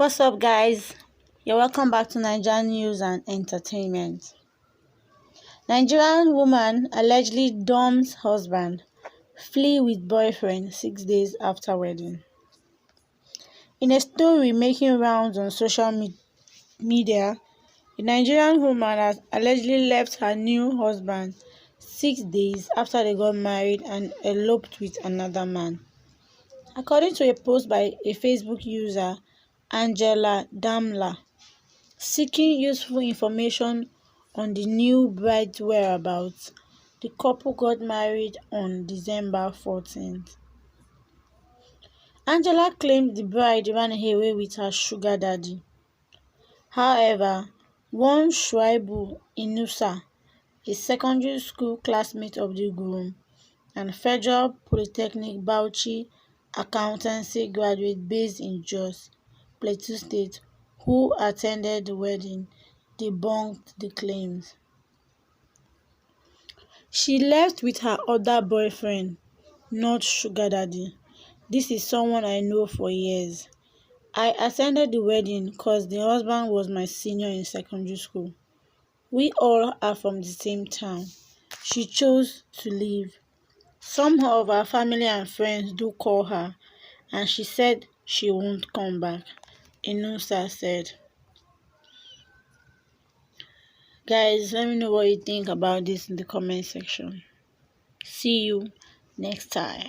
What's up, guys? You're welcome back to Naija News and Entertainment. Nigerian woman allegedly dumps husband, flee with boyfriend 6 days after wedding. In a story making rounds on social media, a Nigerian woman has allegedly left her new husband 6 days after they got married and eloped with another man. According to a post by a Facebook user, Angela Damla, seeking useful information on the new bride's whereabouts, the couple got married on December 14th. Angela claimed the bride ran away with her sugar daddy. However, one Shuaibu Inusa, a secondary school classmate of the groom and Federal Polytechnic Bauchi Accountancy graduate based in Jos, Plateau State, who attended the wedding, debunked the claims. She left with her other boyfriend, not sugar daddy. This is someone I know for years. I attended the wedding cause the husband was my senior in secondary school. We all are from the same town. She chose to leave. Some of her family and friends do call her, and she said she won't come back, Inusa said. Guys, let me know what you think about this in the comment section. See you next time.